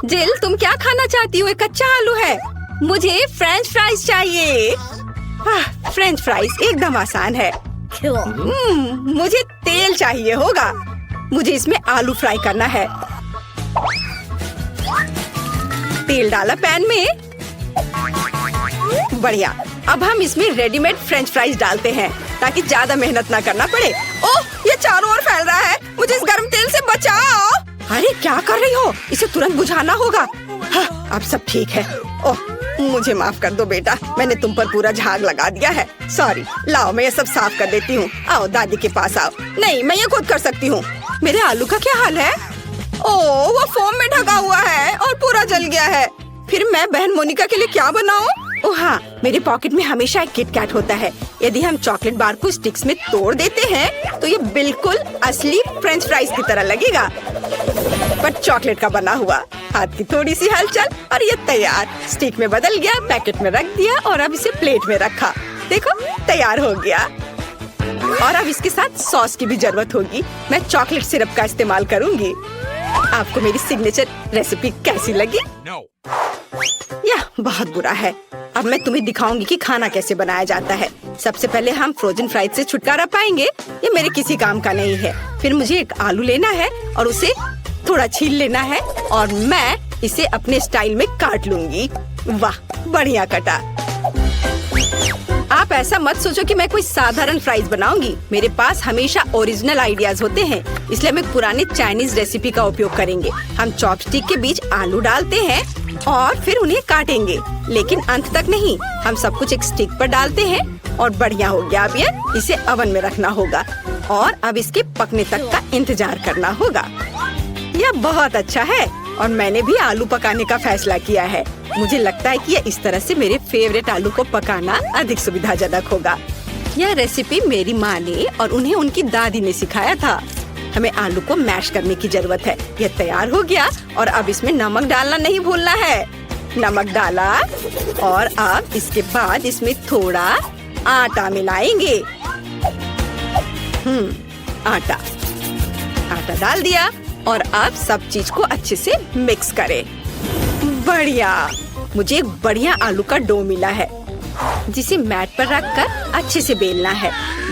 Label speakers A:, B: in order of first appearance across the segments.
A: जिल, तुम क्या खाना चाहती हो? एक कच्चा आलू है। मुझे फ्रेंच फ्राइज चाहिए। फ्रेंच फ्राइज एकदम आसान है। मुझे तेल चाहिए होगा। मुझे इसमें आलू फ्राई करना है। तेल डाला पैन में। बढ़िया। अब हम इसमें रेडीमेड फ्रेंच फ्राइज डालते हैं ताकि ज्यादा मेहनत ना करना पड़े। ओह, ये चारों ओर फैल रहा है। मुझे इस गर्म तेल से बचाओ। अरे क्या कर रही हो? इसे तुरंत बुझाना होगा। हाँ, अब सब ठीक है। ओह, मुझे माफ कर दो बेटा, मैंने तुम पर पूरा झाग लगा दिया है। सॉरी। लाओ, मैं ये सब साफ कर देती हूँ। आओ दादी के पास आओ। नहीं, मैं ये खुद कर सकती हूँ। मेरे आलू का क्या हाल है? ओह, वो फोम में ढका हुआ है और पूरा जल गया है। फिर मैं बहन मोनिका के लिए क्या बनाऊं? ओह हाँ, मेरे पॉकेट में हमेशा एक किट कैट होता है। यदि हम चॉकलेट बार को स्टिक्स में तोड़ देते हैं तो ये बिल्कुल असली फ्रेंच फ्राइज की तरह लगेगा, पर चॉकलेट का बना हुआ। हाथ की थोड़ी सी हलचल और ये तैयार। स्टिक में बदल गया, पैकेट में रख दिया और अब इसे प्लेट में रखा। देखो, तैयार हो गया। और अब इसके साथ सॉस की भी जरूरत होगी। मैं चॉकलेट सिरप का इस्तेमाल करूंगी। आपको मेरी सिग्नेचर रेसिपी कैसी लगी? यह बहुत बुरा है। अब मैं तुम्हें दिखाऊंगी कि खाना कैसे बनाया जाता है। सबसे पहले हम फ्रोजन फ्राइज से छुटकारा पाएंगे। ये मेरे किसी काम का नहीं है। फिर मुझे एक आलू लेना है और उसे थोड़ा छील लेना है और मैं इसे अपने स्टाइल में काट लूंगी। वाह, बढ़िया कटा। आप ऐसा मत सोचो कि मैं कोई साधारण फ्राइज बनाऊंगी। मेरे पास हमेशा ओरिजिनल आइडियाज होते हैं, इसलिए हम एक पुरानी चाइनीज रेसिपी का उपयोग करेंगे। हम चॉपस्टिक के बीच आलू डालते हैं और फिर उन्हें काटेंगे, लेकिन अंत तक नहीं। हम सब कुछ एक स्टिक पर डालते हैं और बढ़िया हो गया। अब ये इसे ओवन में रखना होगा और अब इसके पकने तक का इंतजार करना होगा। यह बहुत अच्छा है और मैंने भी आलू पकाने का फैसला किया है। मुझे लगता है कि यह इस तरह से मेरे फेवरेट आलू को पकाना अधिक सुविधाजनक होगा। यह रेसिपी मेरी माँ ने और उन्हें उनकी दादी ने सिखाया था। हमें आलू को मैश करने की जरूरत है। यह तैयार हो गया और अब इसमें नमक डालना नहीं भूलना है। नमक डाला और अब इसके बाद इसमें थोड़ा आटा मिलाएंगे। आटा डाल दिया और अब सब चीज को अच्छे से मिक्स करें। बढ़िया। मुझे एक बढ़िया आलू का डो मिला है जिसे मैट पर रखकर अच्छे से बेलना है।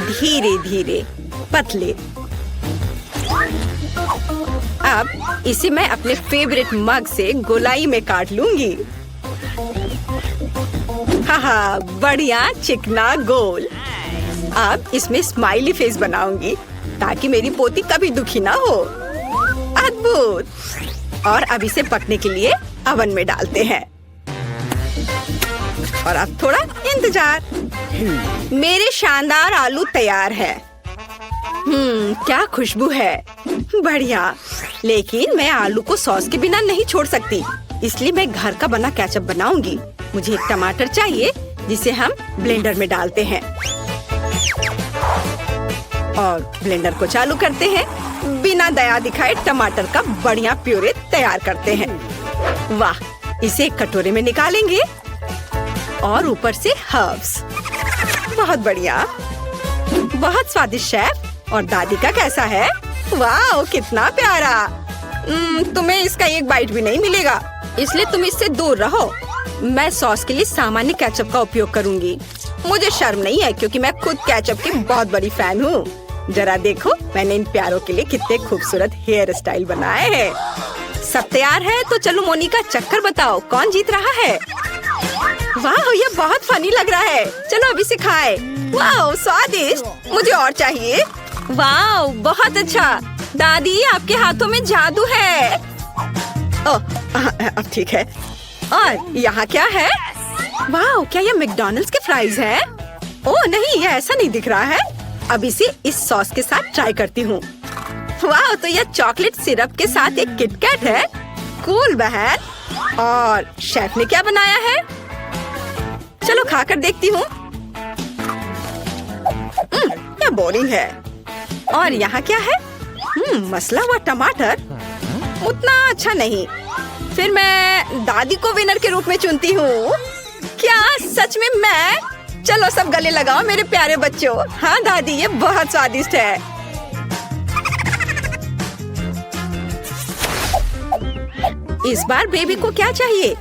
A: धीरे धीरे, पतले। अब इसे मैं अपने फेवरेट मग से गोलाई में काट लूंगी। हाँ, बढ़िया चिकना गोल। अब इसमें स्माइली फेस बनाऊंगी ताकि मेरी पोती कभी दुखी ना हो। अद्भुत। और अब इसे पकने के लिए ओवन में डालते हैं और अब थोड़ा इंतजार। मेरे शानदार आलू तैयार है। क्या खुशबू है। बढ़िया। लेकिन मैं आलू को सॉस के बिना नहीं छोड़ सकती, इसलिए मैं घर का बना केचप बनाऊंगी। मुझे एक टमाटर चाहिए जिसे हम ब्लेंडर में डालते हैं और ब्लेंडर को चालू करते हैं। बिना दया दिखाए टमाटर का बढ़िया प्यूरे तैयार करते हैं। वाह, इसे एक कटोरे में निकालेंगे और ऊपर से हर्ब्स। बहुत बढ़िया, बहुत स्वादिष्ट शेफ। और दादी का कैसा है? वाह, कितना प्यारा। तुम्हें इसका एक बाइट भी नहीं मिलेगा, इसलिए तुम इससे दूर रहो। मैं सॉस के लिए सामान्य केचप का उपयोग करूंगी। मुझे शर्म नहीं है क्योंकि मैं खुद केचप की बहुत बड़ी फैन हूँ। जरा देखो, मैंने इन प्यारों के लिए कितने खूबसूरत हेयर स्टाइल बनाए हैं। सब तैयार है तो चलो मोनिका, चक्कर बताओ कौन जीत रहा है। वाह, ये बहुत फनी लग रहा है। चलो अभी से खाए। वाह, स्वादिष्ट। मुझे और चाहिए। वाह, बहुत अच्छा। दादी, आपके हाथों में जादू है। ओह, अब ठीक है। और यहाँ क्या है? वाह, क्या ये मैकडॉनल्ड्स के फ्राइज हैं? ओह नहीं, ये ऐसा नहीं दिख रहा है। अब इसे इस सॉस के साथ ट्राई करती हूँ। वाह, तो यह चॉकलेट सिरप के साथ एक किटकैट है। कूल बहन। और शेफ ने क्या बनाया है? चलो खाकर देखती हूँ। यह बोरिंग है। और यहाँ क्या है? मसला हुआ टमाटर। उतना अच्छा नहीं। फिर मैं दादी को विनर के रूप में चुनती हूँ। क्या सच में मैं? चलो सब गले लगाओ मेरे प्यारे बच्चों। हाँ दादी, ये बहुत स्वादिष्ट है। इस बार बेबी को क्या चाहिए?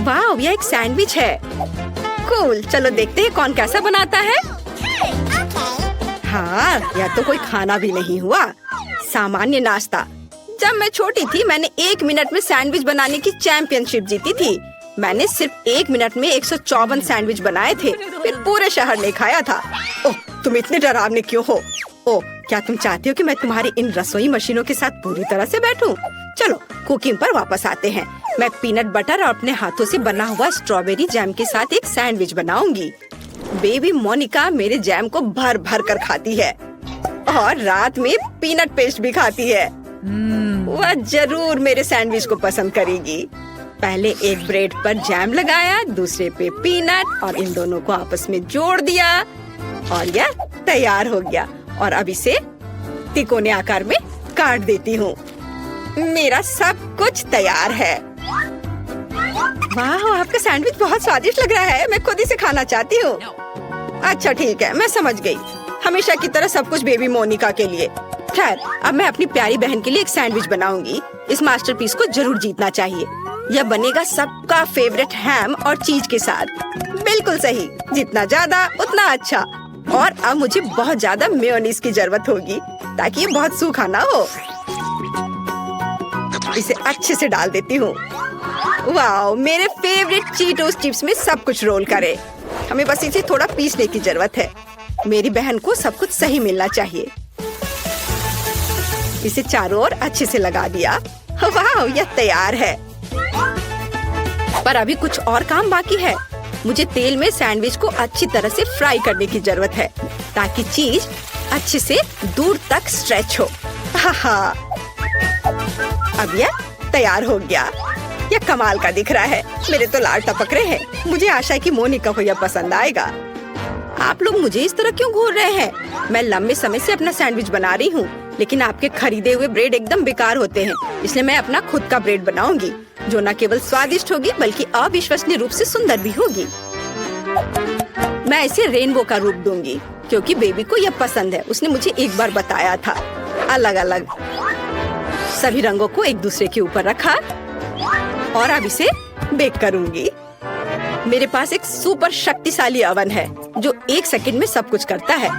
A: वाह, यह एक सैंडविच है। कूल, चलो देखते हैं कौन कैसा बनाता है। हाँ, यह तो कोई खाना भी नहीं हुआ, सामान्य नाश्ता। जब मैं छोटी थी मैंने 1 मिनट में सैंडविच बनाने की चैंपियनशिप जीती थी। मैंने सिर्फ 1 मिनट में 154 सैंडविच बनाए थे, फिर पूरे शहर ने खाया था। ओह, तुम इतने डरावने क्यों हो? ओह, क्या तुम चाहती हो कि मैं तुम्हारी इन रसोई मशीनों के साथ पूरी तरह से बैठूं? चलो कुकिंग पर वापस आते हैं। मैं पीनट बटर और अपने हाथों से बना हुआ स्ट्रॉबेरी जैम के साथ एक सैंडविच बनाऊंगी। बेबी मोनिका मेरे जैम को भर भर कर खाती है और रात में पीनट पेस्ट भी खाती है। वह जरूर मेरे सैंडविच को पसंद करेगी। पहले एक ब्रेड पर जैम लगाया, दूसरे पे पीनट और इन दोनों को आपस में जोड़ दिया और यह तैयार हो गया। और अब इसे तिकोने आकार में काट देती हूँ। मेरा सब कुछ तैयार है। वाह, आपका सैंडविच बहुत स्वादिष्ट लग रहा है। मैं खुद इसे खाना चाहती हूँ। अच्छा ठीक है, मैं समझ गई। हमेशा की तरह सब कुछ बेबी मोनिका के लिए। खैर, अब मैं अपनी प्यारी बहन के लिए एक सैंडविच बनाऊंगी। इस मास्टरपीस को जरूर जीतना चाहिए। यह बनेगा सबका फेवरेट हैम और चीज के साथ। बिल्कुल सही, जितना ज्यादा उतना अच्छा। और अब मुझे बहुत ज्यादा मेयोनीज की जरूरत होगी ताकि ये बहुत सूखा ना हो। इसे अच्छे से डाल देती हूँ। वाह, मेरे फेवरेट चीटोस चिप्स में सब कुछ रोल करे। हमें बस इसे थोड़ा पीसने की जरूरत है। मेरी बहन को सब कुछ सही मिलना चाहिए। इसे चारों ओर अच्छे से लगा दिया। वाह, यह तैयार है। पर अभी कुछ और काम बाकी है। मुझे तेल में सैंडविच को अच्छी तरह से फ्राई करने की जरूरत है ताकि चीज अच्छे से दूर तक स्ट्रेच हो। हाँ, अब यह तैयार हो गया। यह कमाल का दिख रहा है। मेरे तो लाल टपक रहे हैं। मुझे आशा है कि मोनिका को यह पसंद आएगा। आप लोग मुझे इस तरह क्यों घूर रहे हैं? मैं लंबे समय से अपना सैंडविच बना रही हूँ, लेकिन आपके खरीदे हुए ब्रेड एकदम बेकार होते हैं। इसलिए मैं अपना खुद का ब्रेड बनाऊंगी जो न केवल स्वादिष्ट होगी बल्कि अविश्वसनीय रूप से सुंदर भी होगी। मैं इसे रेनबो का रूप दूंगी क्योंकि बेबी को यह पसंद है। उसने मुझे एक बार बताया था। अलग अलग सभी रंगों को एक दूसरे के ऊपर रखा और अब इसे बेक करूंगी। मेरे पास एक सुपर शक्तिशाली ओवन है जो 1 सेकंड में सब कुछ करता है।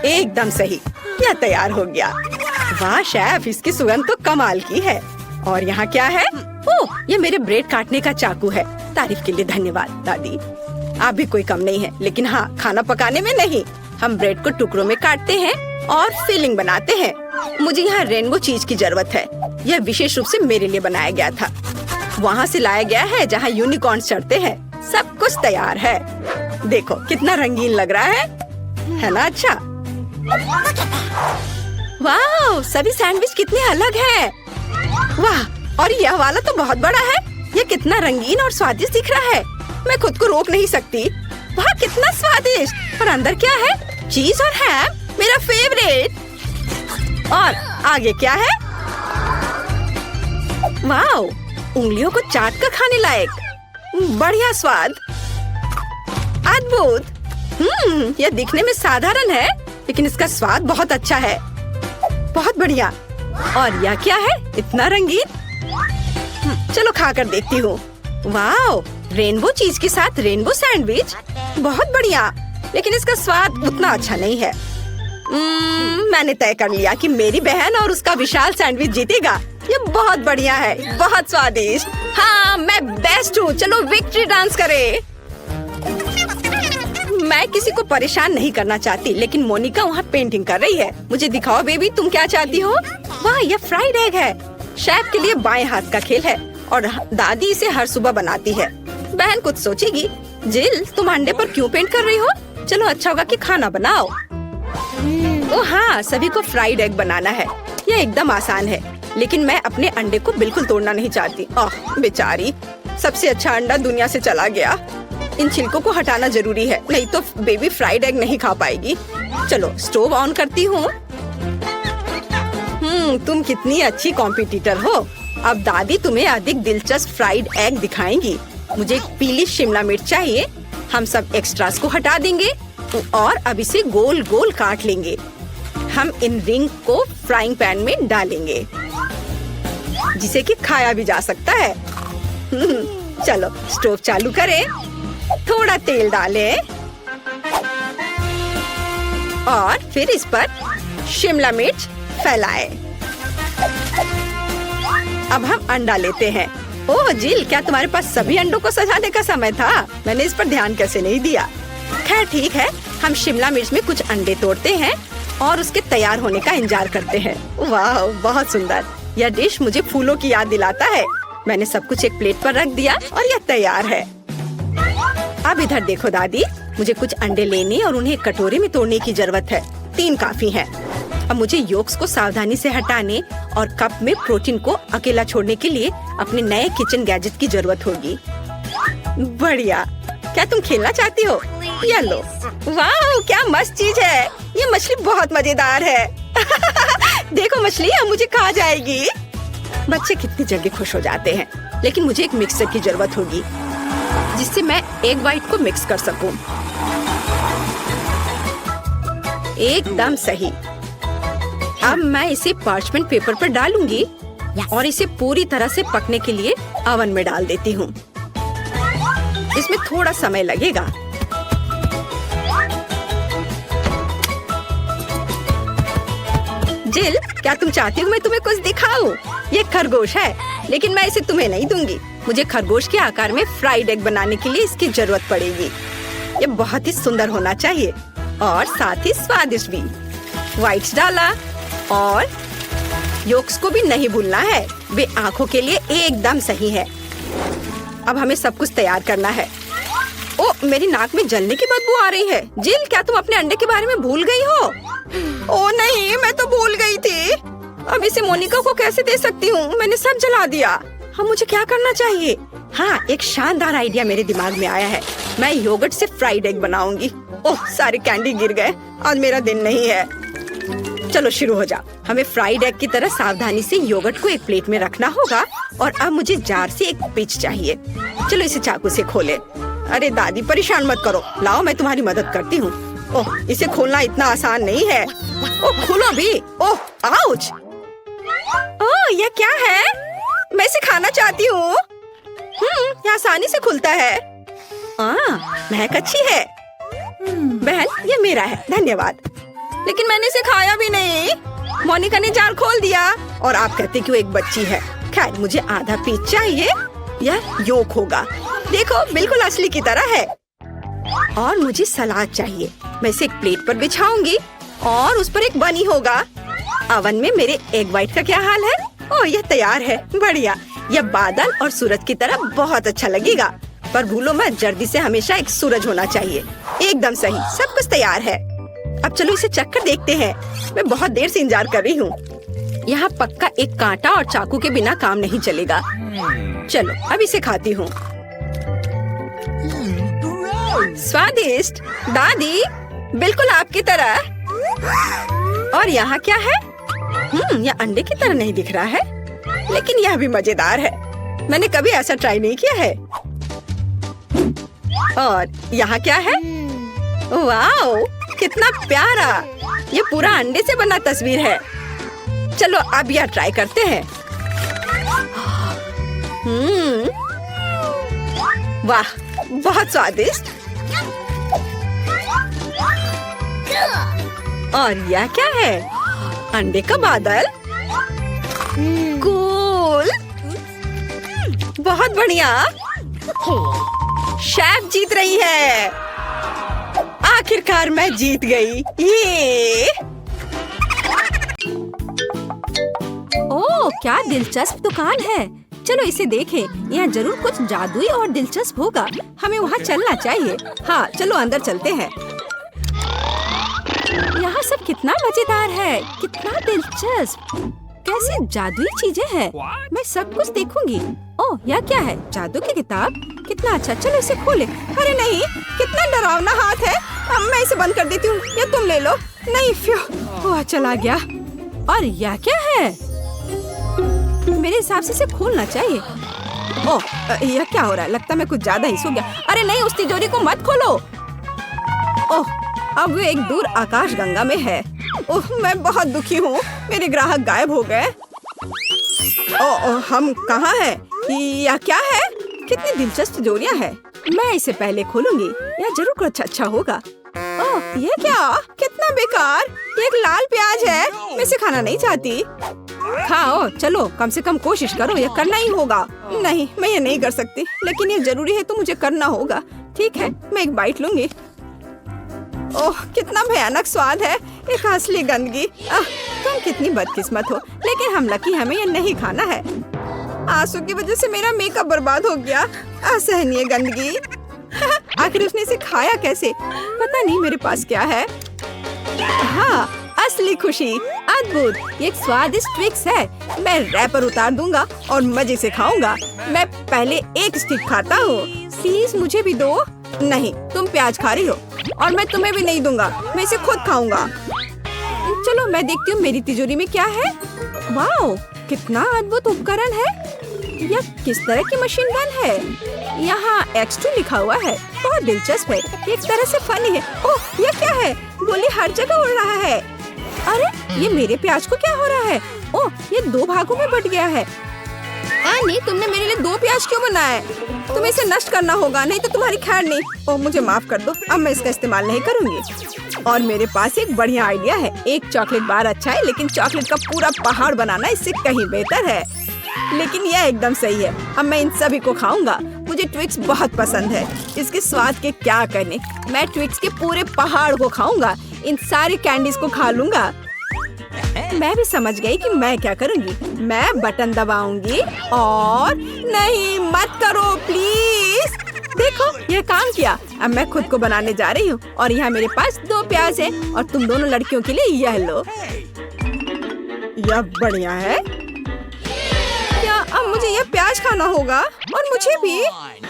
A: एकदम सही, यह तैयार हो गया। वाह शेफ, इसकी सुगंध तो कमाल की है। और यहाँ क्या है? ओह, ये मेरे ब्रेड काटने का चाकू है। तारीफ के लिए धन्यवाद दादी। आप भी कोई कम नहीं है, लेकिन हाँ, खाना पकाने में नहीं। हम ब्रेड को टुकड़ों में काटते हैं और फिलिंग बनाते हैं। मुझे यहाँ रेनबो चीज की जरूरत है। यह विशेष रूप से मेरे लिए बनाया गया था। वहाँ से लाया गया है जहाँ यूनिकॉर्न चढ़ते हैं। सब कुछ तैयार है। देखो कितना रंगीन लग रहा है ना? अच्छा, वाह, सभी सैंडविच कितने अलग हैं। वाह, और यह वाला तो बहुत बड़ा है। यह कितना रंगीन और स्वादिष्ट दिख रहा है। मैं खुद को रोक नहीं सकती। वाह, कितना स्वादिष्ट। और अंदर क्या है? चीज और हैम, मेरा फेवरेट। और आगे क्या है? वाह, उंगलियों को चाट कर खाने लायक। बढ़िया स्वाद, अद्भुत। यह दिखने में साधारण है लेकिन इसका स्वाद बहुत अच्छा है। बहुत बढ़िया। और यह क्या है? इतना रंगीन। चलो खाकर देखती हूँ। वाह, रेनबो चीज के साथ रेनबो सैंडविच, बहुत बढ़िया। लेकिन इसका स्वाद उतना अच्छा नहीं है। मैंने तय कर लिया कि मेरी बहन और उसका विशाल सैंडविच जीतेगा। ये बहुत बढ़िया है, बहुत स्वादिष्ट। हाँ, मैं बेस्ट हूँ। चलो विक्ट्री डांस करें। मैं किसी को परेशान नहीं करना चाहती, लेकिन मोनिका वहाँ पेंटिंग कर रही है। मुझे दिखाओ बेबी, तुम क्या चाहती हो? वाह, यह फ्राइड एग है। शेफ के लिए बाएं हाथ का खेल है और दादी इसे हर सुबह बनाती है। बहन कुछ सोचेगी। जिल, तुम अंडे पर क्यों पेंट कर रही हो? चलो अच्छा होगा कि खाना बनाओ। ओह हाँ, सभी को फ्राइड एग बनाना है। यह एकदम आसान है, लेकिन मैं अपने अंडे को बिल्कुल तोड़ना नहीं चाहती। ओह बेचारी, सबसे अच्छा अंडा दुनिया से चला गया। इन छिलकों को हटाना जरूरी है, नहीं तो बेबी फ्राइड एग नहीं खा पाएगी। चलो स्टोव ऑन करती हूँ। तुम कितनी अच्छी कॉम्पिटिटर हो। अब दादी तुम्हें अधिक दिलचस्प फ्राइड एग दिखाएंगी। मुझे एक पीली शिमला मिर्च चाहिए। हम सब एक्स्ट्रास को हटा देंगे और अब इसे गोल गोल काट लेंगे। हम इन रिंग को फ्राइंग पैन में डालेंगे। जिसे कि खाया भी जा सकता है। चलो स्टोव चालू करें, थोड़ा तेल डालें और फिर इस पर शिमला मिर्च फैलाएं। अब हम अंडा लेते हैं। ओह जिल, क्या तुम्हारे पास सभी अंडों को सजाने का समय था? मैंने इस पर ध्यान कैसे नहीं दिया। खैर ठीक है, हम शिमला मिर्च में कुछ अंडे तोड़ते हैं और उसके तैयार होने का इंतजार करते हैं। वाह, बहुत सुंदर। यह डिश मुझे फूलों की याद दिलाता है। मैंने सब कुछ एक प्लेट पर रख दिया और यह तैयार है। अब इधर देखो दादी, मुझे कुछ अंडे लेने और उन्हें एक कटोरे में तोड़ने की जरूरत है। 3 काफी है। अब मुझे योक्स को सावधानी से हटाने और कप में प्रोटीन को अकेला छोड़ने के लिए अपने नए किचन गैजेट की जरूरत होगी। बढ़िया, क्या तुम खेलना चाहती हो? या लो। वाह, क्या मस्त चीज है। ये मछली बहुत मजेदार है। देखो मछली अब मुझे खा जाएगी। बच्चे कितनी जल्दी खुश हो जाते हैं। लेकिन मुझे एक मिक्सर की जरूरत होगी जिससे मैं एग व्हाइट को मिक्स कर सकूं। एकदम सही। अब मैं इसे पार्चमेंट पेपर पर डालूंगी और इसे पूरी तरह से पकने के लिए ओवन में डाल देती हूँ। इसमें थोड़ा समय लगेगा। जिल, क्या तुम चाहती हो मैं तुम्हें कुछ दिखाऊं? ये खरगोश है, लेकिन मैं इसे तुम्हें नहीं दूंगी। मुझे खरगोश के आकार में फ्राइड एग बनाने के लिए इसकी जरूरत पड़ेगी। ये बहुत ही सुंदर होना चाहिए और साथ ही स्वादिष्ट भी। व्हाइट्स डाला और योक्स को भी नहीं भूलना है। वे आंखों के लिए एकदम सही है। अब हमें सब कुछ तैयार करना है। ओ, मेरी नाक में जलने की बदबू आ रही है। जिल, क्या तुम अपने अंडे के बारे में भूल गई हो? ओ नहीं, मैं तो भूल गई थी। अब इसे मोनिका को कैसे दे सकती हूँ? मैंने सब जला दिया। अब मुझे क्या करना चाहिए? हाँ, एक शानदार आइडिया मेरे दिमाग में आया है। मैं योगर्ट से फ्राइड एग बनाऊंगी। ओह, सारे कैंडी गिर गए। आज मेरा दिन नहीं है। चलो शुरू हो जाओ। हमें फ्राइड एग की तरह सावधानी से योगर्ट को एक प्लेट में रखना होगा और अब मुझे जार से एक पिच चाहिए। चलो इसे चाकू से खोले। अरे दादी, परेशान मत करो। लाओ, मैं तुम्हारी मदद करती हूँ। ओह, इसे खोलना इतना आसान नहीं है। ओह, खोलो भी। ओह, आउच। ओह, यह क्या है? मैं इसे खाना चाहती हूँ। यह आसानी से खुलता है। महक अच्छी है। बहन, ये मेरा है, धन्यवाद। लेकिन मैंने इसे खाया भी नहीं। मोनिका ने जार खोल दिया और आप कहते कि वो एक बच्ची है। खैर, मुझे आधा पीस चाहिए। यह योक होगा। देखो, बिल्कुल असली की तरह है। और मुझे सलाद चाहिए। मैं इसे एक प्लेट पर बिछाऊंगी और उस पर एक बनी होगा। ओवन में मेरे एग व्हाइट का क्या हाल है? ओह, यह तैयार है। बढ़िया। यह बादल और सूरज की तरह बहुत अच्छा लगेगा। पर भूलो मत, जर्दी से हमेशा एक सूरज होना चाहिए। एकदम सही, सब कुछ तैयार है। अब चलो इसे चखकर देखते हैं। मैं बहुत देर से इंतजार कर रही हूँ। यहाँ पक्का एक कांटा और चाकू के बिना काम नहीं चलेगा। चलो अब इसे खाती हूँ। स्वादिष्ट दादी, बिल्कुल आपकी तरह। और यहाँ क्या है? यह अंडे की तरह नहीं दिख रहा है, लेकिन यह भी मजेदार है। मैंने कभी ऐसा ट्राई नहीं किया है। और यहाँ क्या है? वाओ, कितना प्यारा। ये पूरा अंडे से बना तस्वीर है। चलो अब यह ट्राई करते हैं। वाह, बहुत स्वादिष्ट। और यह क्या है? अंडे का बादल। कूल, बहुत बढ़िया। शेफ जीत रही है। आखिरकार मैं जीत गई। ये ओह, क्या दिलचस्प दुकान है। चलो इसे देखें। यहाँ जरूर कुछ जादुई और दिलचस्प होगा। हमें वहाँ चलना चाहिए। हाँ, चलो अंदर चलते हैं। यहाँ सब कितना मजेदार है, कितना दिलचस्प। कैसी जादुई चीजें हैं। मैं सब कुछ देखूंगी। ओह, यह क्या है? जादू की किताब। कितना अच्छा। चलो इसे खोले। अरे नहीं, कितना डरावना हाथ है। अब मैं इसे बंद कर देती हूँ। या तुम ले लो। नहीं, वह चला गया। और यह क्या है? मेरे हिसाब से इसे खोलना चाहिए। ओह, यह क्या हो रहा है? लगता है मैं कुछ ज्यादा ही सो गया। अरे नहीं, उस तिजोरी को मत खोलो। ओह, अब वो एक दूर आकाश गंगा में है। ओह, मैं बहुत दुखी हूँ। मेरे ग्राहक गायब हो गए। हम कहाँ हैं? यह क्या है? कितनी दिलचस्प तिजोरियाँ हैं। मैं इसे पहले खोलूंगी। यह जरूर कुछ अच्छा होगा। ओह, ये क्या? कितना बेकार। ये एक लाल प्याज है। मैं इसे खाना नहीं चाहती। खाओ, चलो कम से कम कोशिश करो। यह करना ही होगा। नहीं, मैं ये नहीं कर सकती, लेकिन ये जरूरी है तो मुझे करना होगा। ठीक है, मैं एक बाइट लूंगी। ओह, कितना भयानक स्वाद है। एक असली गंदगी। तुम कितनी बदकिस्मत हो, लेकिन हम लकी, हमें ये नहीं खाना है। आंसू की वजह से मेरा मेकअप बर्बाद हो गया। असहनीय गंदगी। आखिर उसने इसे खाया कैसे? पता नहीं मेरे पास क्या है। हाँ, असली खुशी। अद्भुत, ये एक स्वादिष्ट ट्विक्स है। मैं रैपर उतार दूंगा और मजे से खाऊंगा। मैं पहले एक स्टिक खाता हूँ। प्लीज मुझे भी दो। नहीं, तुम प्याज खा रही हो और मैं तुम्हें भी नहीं दूंगा। मैं इसे खुद खाऊंगा। चलो मैं देखती हूँ मेरी तिजोरी में क्या है। वाओ, कितना अद्भुत उपकरण है। यह किस तरह की मशीन गन है? यहाँ X2 लिखा हुआ है। बहुत दिलचस्प है। एक तरह से फनी है। ओह, यह क्या है? गोली हर जगह उड़ रहा है। अरे, ये मेरे प्याज को क्या हो रहा है? ओह, ये 2 भागों में बट गया है। नहीं, तुमने मेरे लिए 2 प्याज क्यों बनाए? तुम्हें इसे नष्ट करना होगा, नहीं तो तुम्हारी खैर नहीं। ओह, मुझे माफ कर दो। अब मैं इसका इस्तेमाल नहीं करूंगी। और मेरे पास एक बढ़िया आइडिया है। एक चॉकलेट बार अच्छा है, लेकिन चॉकलेट का पूरा पहाड़ बनाना इससे कहीं बेहतर है। लेकिन यह एकदम सही है। अब मैं इन सभी को खाऊंगा। मुझे ट्विक्स बहुत पसंद है। इसके स्वाद के क्या कहने। मैं ट्विक्स के पूरे पहाड़ को खाऊंगा। इन सारी कैंडीज को खा लूंगा। मैं भी समझ गई कि मैं क्या करूंगी। मैं बटन दबाऊंगी और नहीं, मत करो प्लीज। देखो, यह काम किया। अब मैं खुद को बनाने जा रही हूँ और यहाँ मेरे पास 2 प्याज है और तुम दोनों लड़कियों के लिए यह लो। यह बढ़िया है। क्या अब मुझे यह प्याज खाना होगा? और मुझे भी?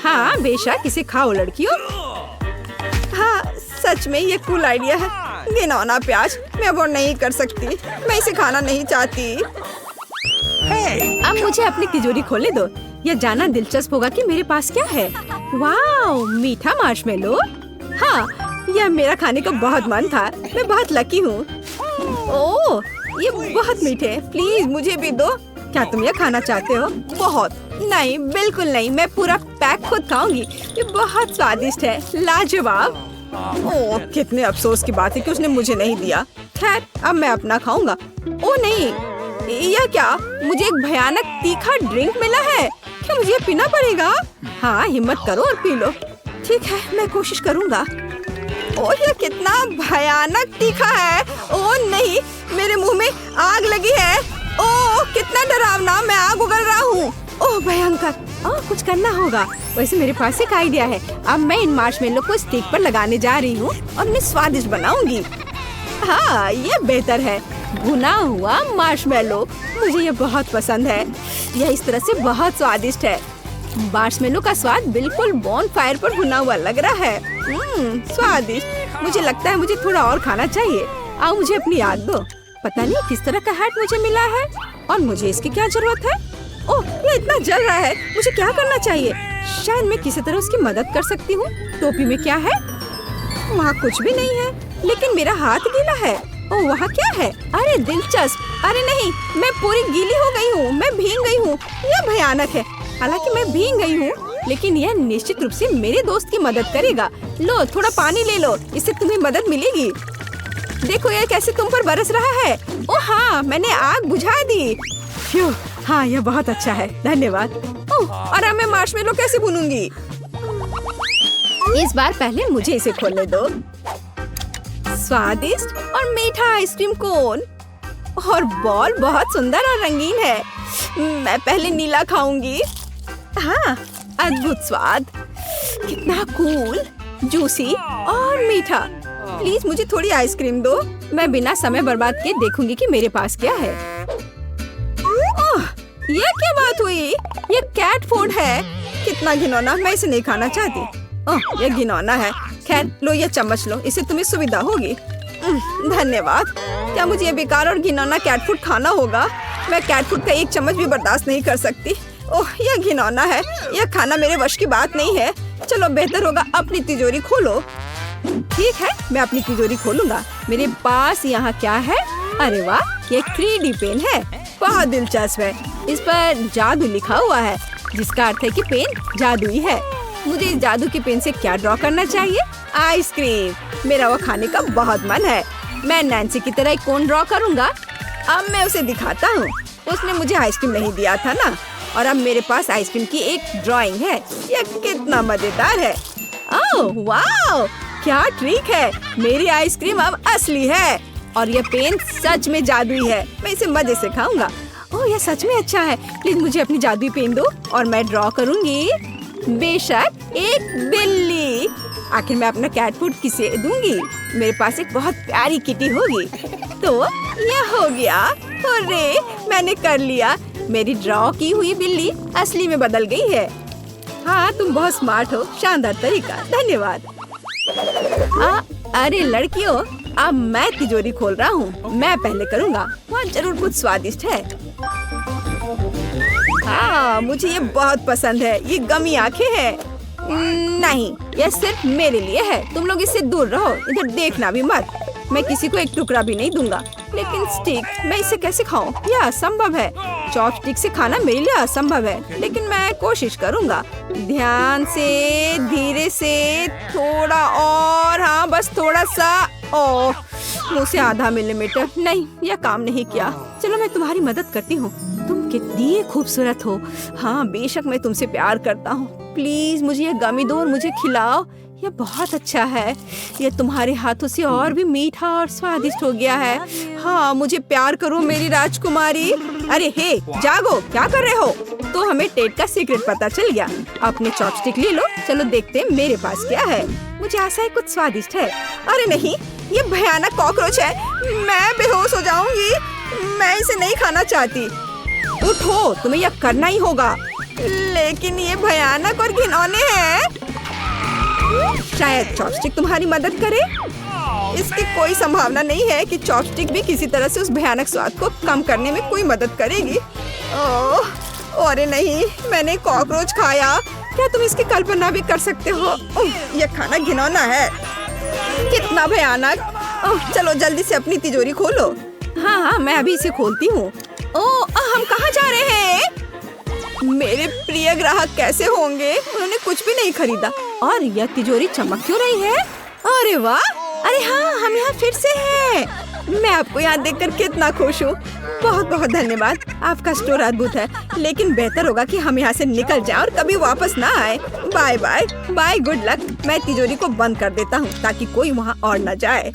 A: हाँ, बेशक, इसे खाओ लड़कियों। हाँ, सच में ये कूल आइडिया है। घिनौना प्याज, मैं अब और नहीं कर सकती। मैं इसे खाना नहीं चाहती। अब मुझे अपनी तिजोरी खोलने दो। यह जानना दिलचस्प होगा कि मेरे पास क्या है। वाओ, मीठा मार्शमेलो। हाँ, यह मेरा खाने का बहुत मन था। मैं बहुत लकी हूँ। ओह, ये बहुत मीठे हैं। प्लीज मुझे भी दो। क्या तुम यह खाना चाहते हो? बहुत। नहीं, बिल्कुल नहीं। मैं पूरा पैक खुद खाऊंगी। ये बहुत स्वादिष्ट है। लाजवाब। ओह, कितने अफसोस की बात है कि उसने मुझे नहीं दिया। खैर, अब मैं अपना खाऊंगा। ओह नहीं, यह क्या? मुझे एक भयानक तीखा ड्रिंक मिला है। क्या मुझे यह पीना पड़ेगा? हाँ, हिम्मत करो और पी लो। ठीक है, मैं कोशिश करूंगा। ओह, यह कितना भयानक तीखा है। ओह नहीं, मेरे मुंह में आग लगी है। ओह, कितना डरावना। मैं आग उगल रहा हूँ। ओह, भयंकर। ओह, कुछ करना होगा। वैसे मेरे पास एक आइडिया है। अब मैं इन मार्शमेलो को स्टिक पर लगाने जा रही हूँ और इन्हें स्वादिष्ट बनाऊंगी। हाँ, ये बेहतर है। भुना हुआ मार्शमेलो, मुझे ये बहुत पसंद है। यह इस तरह से बहुत स्वादिष्ट है। मार्शमेलो का स्वाद बिल्कुल बॉनफायर पर भुना हुआ लग रहा है। स्वादिष्ट। मुझे लगता है मुझे थोड़ा और खाना चाहिए। आओ, मुझे अपनी याद दो। पता नहीं किस तरह का हैट मुझे मिला है और मुझे इसकी क्या जरूरत है। ओह, ये इतना जल रहा है। मुझे क्या करना चाहिए? शायद मैं किसी तरह उसकी मदद कर सकती हूँ। टोपी में क्या है? वहाँ कुछ भी नहीं है, लेकिन मेरा हाथ गीला है। ओह, वहाँ क्या है? अरे दिलचस्प। अरे नहीं, मैं पूरी गीली हो गई हूँ। मैं भीग गई हूँ। यह भयानक है। हालांकि मैं भीग गई हूँ, लेकिन यह निश्चित रूप से मेरे दोस्त की मदद करेगा। लो, थोड़ा पानी ले लो, इससे तुम्हें मदद मिलेगी। देखो, यह कैसे तुम पर बरस रहा है। ओह हाँ, मैंने आग बुझा दी। फ्यू, हाँ, यह बहुत अच्छा है। धन्यवाद। ओह, और अब मैं मार्शमेलो कैसे भूनूंगी? इस बार पहले मुझे इसे खोलने दो। स्वादिष्ट और मीठा आइसक्रीम कोन और बॉल बहुत सुंदर और रंगीन है। मैं पहले नीला खाऊंगी। हाँ, अद्भुत स्वाद। कितना कूल, जूसी और मीठा। प्लीज मुझे थोड़ी आइसक्रीम दो। मैं बिना समय बर्बाद किए देखूंगी कि मेरे पास क्या है। ओह, ये क्या बात हुई? ये कैट फूड है। कितना घिनौना। मैं इसे नहीं खाना चाहती। ओह, ये घिनौना है। खैर, लो ये चम्मच लो, इससे तुम्हें सुविधा होगी। धन्यवाद। क्या मुझे ये बेकार और घिनौना कैट फूड खाना होगा? मैं कैट फूड का एक चम्मच भी बर्दाश्त नहीं कर सकती। ओह, यह घिनौना है। यह खाना मेरे वश की बात नहीं है। चलो, बेहतर होगा अपनी तिजोरी खोलो। ठीक है, मैं अपनी तिजोरी खोलूंगा। मेरे पास यहाँ क्या है? अरे वाह, ये 3D पेन है। बहुत दिलचस्प है। इस पर जादू लिखा हुआ है, जिसका अर्थ है कि पेन जादुई है। मुझे इस जादू की पेन से क्या ड्रॉ करना चाहिए? आइसक्रीम। मेरा वो खाने का बहुत मन है। मैं नैन्सी की तरह एक कोन ड्रॉ करूँगा। अब मैं उसे दिखाता हूँ। उसने मुझे आइसक्रीम नहीं दिया था ना, और अब मेरे पास आइसक्रीम की एक ड्राइंग है। यह कितना मजेदार है। ओह वाह, क्या ट्रिक है। मेरी आइसक्रीम अब असली है और यह पेन सच में जादुई है। मैं इसे मजे से खाऊंगा। ओह, यह सच में अच्छा है। प्लीज मुझे अपनी जादुई पेन दो और मैं ड्रॉ करूंगी। बेशक, एक बिल्ली। आखिर मैं अपना कैट फूड किसे दूंगी? मेरे पास एक बहुत प्यारी किटी होगी। तो यह हो गया। अरे, मैंने कर लिया। मेरी ड्रॉ की हुई बिल्ली असली में बदल गई है। हाँ, तुम बहुत स्मार्ट हो। शानदार तरीका, धन्यवाद। अरे लड़कियों, अब मैं तिजोरी खोल रहा हूँ। मैं पहले करूँगा। वहाँ जरूर कुछ स्वादिष्ट है। हाँ, मुझे ये बहुत पसंद है। ये गमी आंखें हैं। नहीं, यह सिर्फ मेरे लिए है। तुम लोग इससे दूर रहो। इधर देखना भी मत। मैं किसी को एक टुकड़ा भी नहीं दूंगा। लेकिन स्टिक, मैं इसे कैसे खाऊं? यह असंभव है। चॉपस्टिक से खाना मेरे लिए असंभव है, लेकिन मैं कोशिश करूंगा। ध्यान से, धीरे से, थोड़ा और। हाँ, बस थोड़ा सा। ओह, मुँह से आधा मिलीमीटर। नहीं, यह काम नहीं किया। चलो मैं तुम्हारी मदद करती हूँ। तुम कितनी खूबसूरत हो। हाँ, बेशक मैं तुमसे प्यार करता हूँ। प्लीज मुझे ये गमी दो और मुझे खिलाओ। यह बहुत अच्छा है। यह तुम्हारे हाथों से और भी मीठा और स्वादिष्ट हो गया है। हाँ, मुझे प्यार करो मेरी राजकुमारी। अरे हे, जागो, क्या कर रहे हो? तो हमें टेड का सीक्रेट पता चल गया। अपने चॉपस्टिक ले लो। चलो देखते हैं मेरे पास क्या है। मुझे आशा है कुछ स्वादिष्ट है। अरे नहीं, ये भयानक कॉकरोच है। मैं बेहोश हो जाऊंगी। मैं इसे नहीं खाना चाहती। उठो, तुम्हें यह करना ही होगा। लेकिन ये भयानक और घिनौने हैं। शायद चॉपस्टिक तुम्हारी मदद करे। इसकी कोई संभावना नहीं है कि चॉपस्टिक भी किसी तरह से उस भयानक स्वाद को कम करने में कोई मदद करेगी। ओह, अरे नहीं, मैंने कॉकरोच खाया। क्या तुम इसकी कल्पना भी कर सकते हो? यह खाना घिनौना है। कितना भयानक। ओह, चलो जल्दी से अपनी तिजोरी खोलो। हाँ हाँ, मैं अभी इसे खोलती हूँ। ओह, हम कहाँ जा रहे हैं? मेरे प्रिय ग्राहक कैसे होंगे? उन्होंने कुछ भी नहीं खरीदा और यह तिजोरी चमक क्यों रही है? अरे वाह! अरे हाँ, हम यहाँ फिर से हैं। मैं आपको यहाँ देखकर कितना खुश हूँ। बहुत बहुत धन्यवाद। आपका स्टोर अद्भुत है, लेकिन बेहतर होगा कि हम यहाँ से निकल जाएं और कभी वापस ना आए। Bye bye bye, good luck. मैं तिजोरी को बंद कर देता हूँ ताकि कोई वहाँ और न जाए।